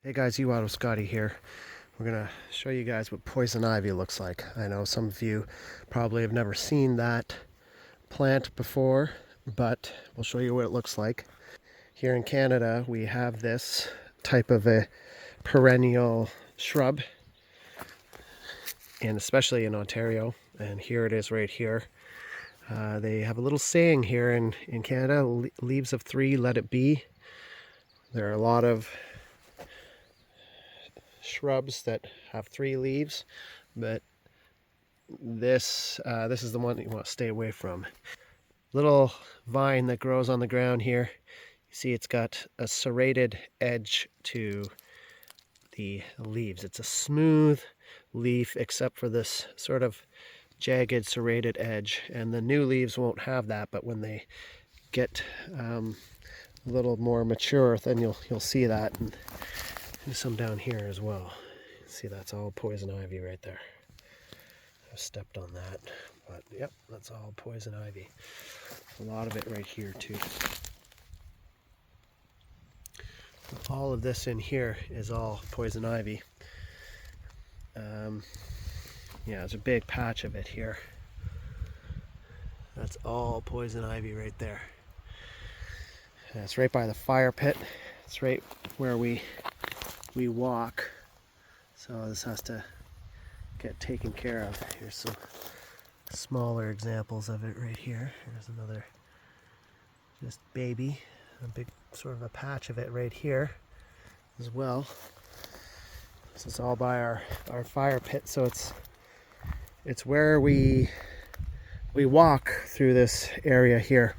Hey guys, Auto Scotty here. We're gonna show you guys what poison ivy looks like. I know some of you probably have never seen that plant before, but we'll show you what it looks like. Here in Canada, we have this type of a perennial shrub, and especially in Ontario, and here it is right here. They have a little saying here in Canada, leaves of three, let it be. There are a lot of shrubs that have three leaves, but this is the one that you want to stay away from. Little vine that grows on the ground here. You see it's got a serrated edge to the leaves. It's a smooth leaf except for this sort of jagged serrated edge, and the new leaves won't have that, but when they get a little more mature, then you'll see that. And there's some down here as well. See, that's all poison ivy right there. I've stepped on that, but yep, that's all poison ivy. A lot of it right here too. All of this in here is all poison ivy. Yeah, there's a big patch of it here. That's all poison ivy right there. And it's right by the fire pit. It's right where we walk. So this has to get taken care of. Here's some smaller examples of it right here. Here's another just baby, a big sort of a patch of it right here as well. This is all by our fire pit, so it's where we walk through this area here.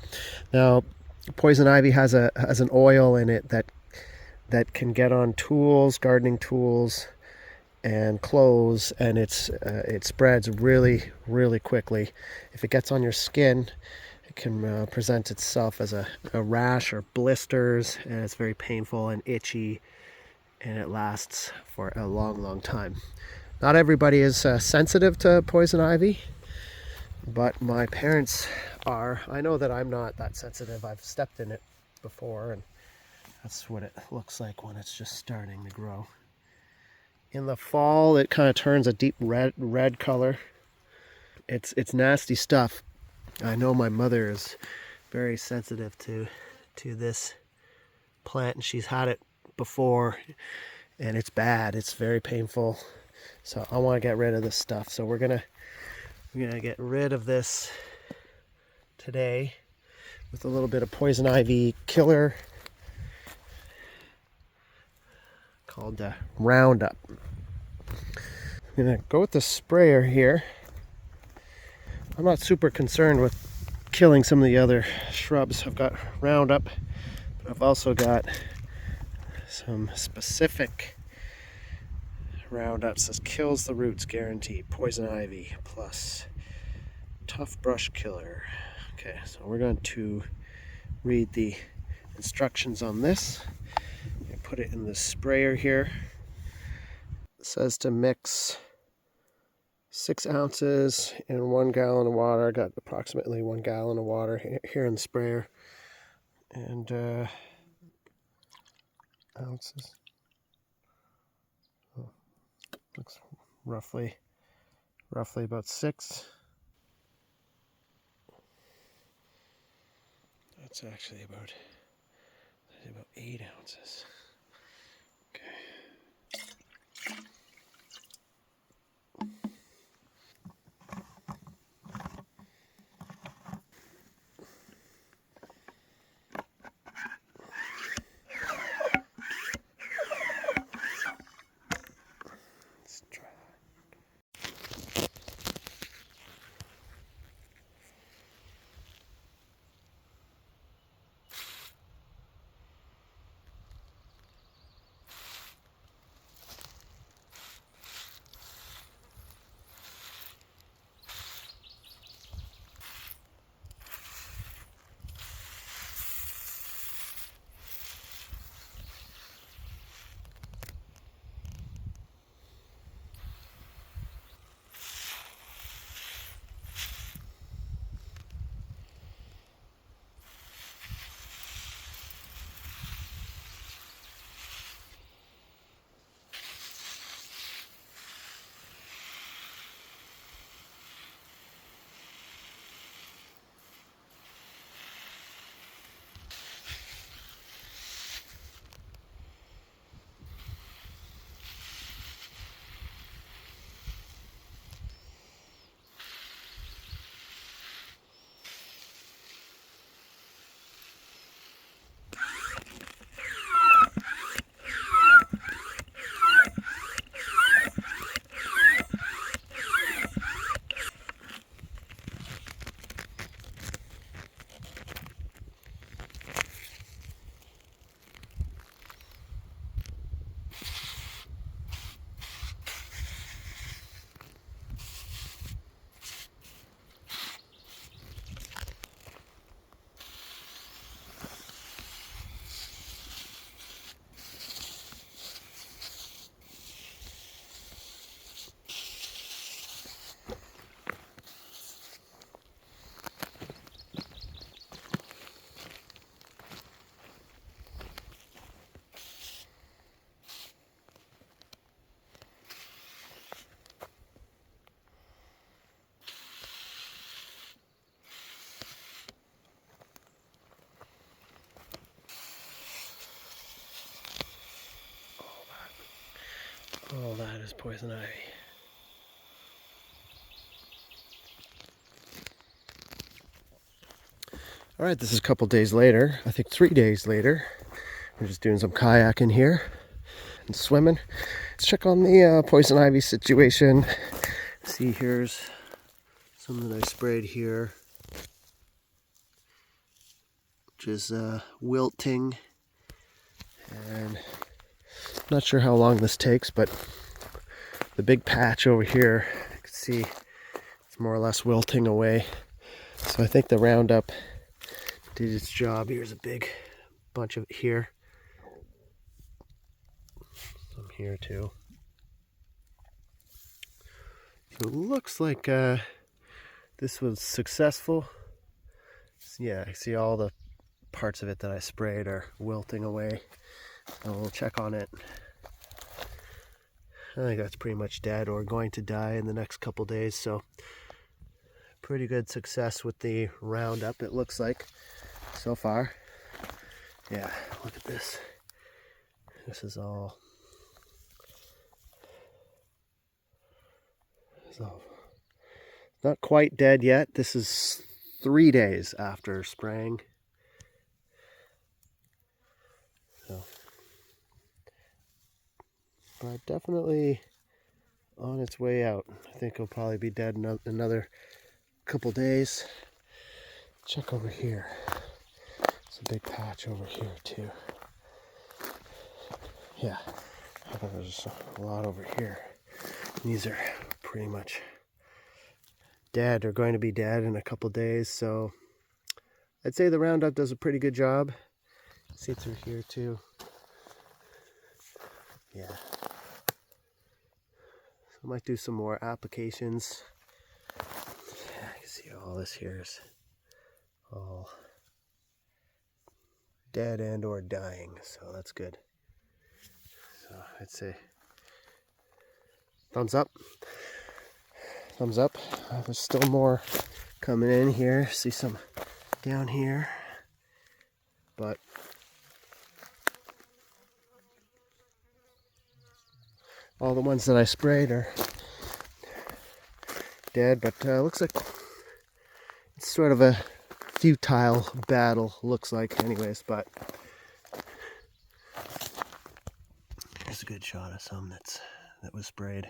Now, poison ivy has an oil in it that can get on tools, gardening tools, and clothes, and it spreads really quickly. If it gets on your skin, it can present itself as a rash or blisters, and it's very painful and itchy, and it lasts for a long time. Not everybody is sensitive to poison ivy, but my parents are. I know that I'm not that sensitive. I've stepped in it before, and that's what it looks like when it's just starting to grow. In the fall, it kind of turns a deep red color. It's nasty stuff. I know my mother is very sensitive to this plant, and she's had it before, and it's bad. It's very painful. So I want to get rid of this stuff. So we're gonna get rid of this today with a little bit of poison ivy killer called Roundup. I'm gonna go with the sprayer here. I'm not super concerned with killing some of the other shrubs. I've got Roundup, but I've also got some specific Roundup. Says kills the roots guaranteed. Poison ivy plus tough brush killer. Okay, so we're going to read the instructions on this. I put it in the sprayer here. It says to mix 6 ounces in 1 gallon of water. I got approximately 1 gallon of water here in the sprayer. And ounces. Oh, looks roughly about 6. That's actually about 8 ounces. Okay. Let's try. All that is poison ivy. All right, this is a couple days later. I think 3 days later. We're just doing some kayaking here and swimming. Let's check on the poison ivy situation. See, here's some that I sprayed here, which is wilting. And not sure how long this takes, but the big patch over here, you can see it's more or less wilting away. So I think the Roundup did its job. Here's a big bunch of it here. Some here too. So it looks like this was successful. So yeah, I see all the parts of it that I sprayed are wilting away. So we'll check on it. I think that's pretty much dead or going to die in the next couple days. So pretty good success with the Roundup, it looks like, so far. Yeah, look at this. This is all so not quite dead yet. This is 3 days after spraying. So, but definitely on its way out. I think it'll probably be dead in another couple days. Check over here. It's a big patch over here too. Yeah, I think there's a lot over here. These are pretty much dead or going to be dead in a couple days. So I'd say the Roundup does a pretty good job. See through here too. Yeah. So I might do some more applications. Yeah, I can see all this here is all dead and or dying, so that's good. So I'd say thumbs up. Thumbs up. There's still more coming in here. See some down here, but all the ones that I sprayed are dead. But looks like it's sort of a futile battle, looks like, anyways. But here's a good shot of some that was sprayed.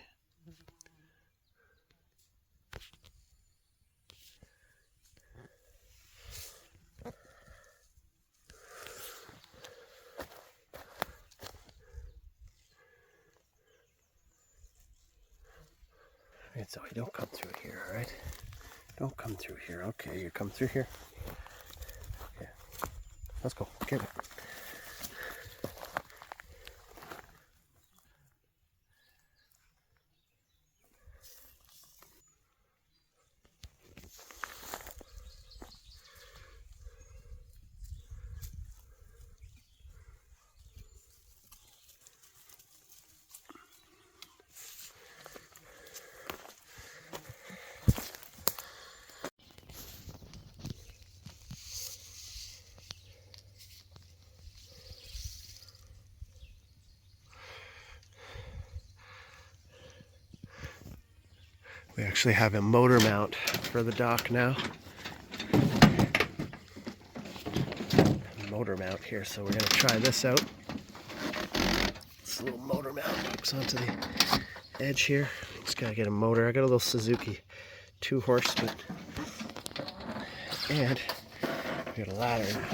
Alright, so you don't come through here, alright? Don't come through here. Okay, you come through here. Okay, let's go. Get it. We actually have a motor mount for the dock now. Motor mount here, so we're going to try this out. This little motor mount hooks onto the edge here. Just gotta get a motor. I got a little Suzuki 2-horse, and we got a ladder now.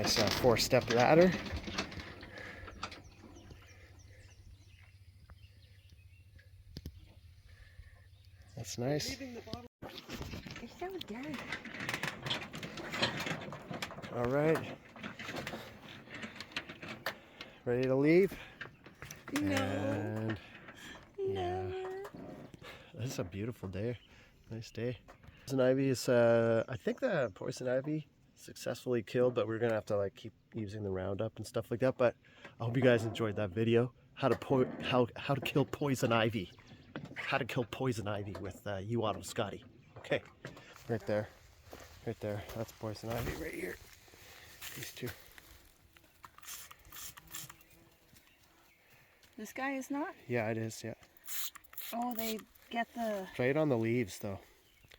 Nice 4-step ladder. That's nice. It's so dirty. All right. Ready to leave? No. And yeah, No. this is a beautiful day. Nice day. Poison ivy is, I think the poison ivy successfully killed, but we're gonna have to keep using the Roundup and stuff like that. But I hope you guys enjoyed that video. How to kill poison ivy. How to kill poison ivy with U-Auto Scotty. Okay, right there, right there. That's poison ivy right here. These two. This guy is not? Yeah, it is. Yeah. Oh, they get the... Spray it on the leaves though,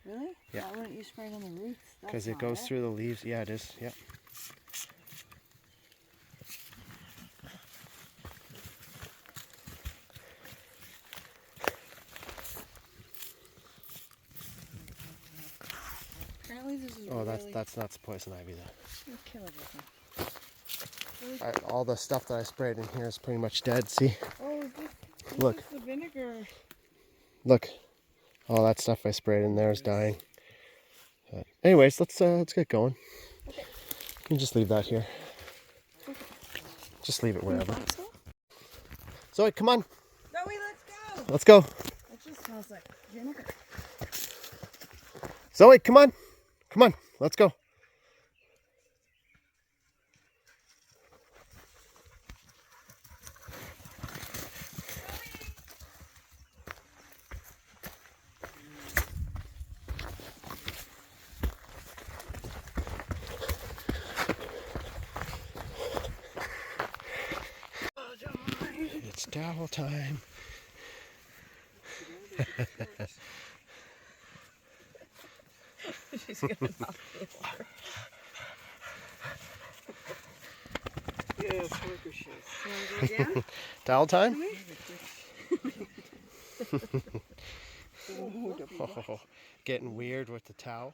Really? Yeah. Why wouldn't you spray it on the roots? because That's it not goes through the leaves. Yeah, it is. Yeah. Apparently this is Oh, really... that's not poison ivy though. You'll kill everything. All the stuff that I sprayed in here is pretty much dead. See, Oh, this look, is the vinegar. look, all that stuff I sprayed in there is dying. Anyways, let's get going. Okay. You can just leave that here. Just leave it wherever. Zoe, come on, Zoe, let's go! let's go. It just smells like vinegar. Zoe, come on, let's go. It's towel time. She's gonna knock this over. Yes, worker shoes. You wanna go again? Towel time? Come here. Oh, getting weird with the towel.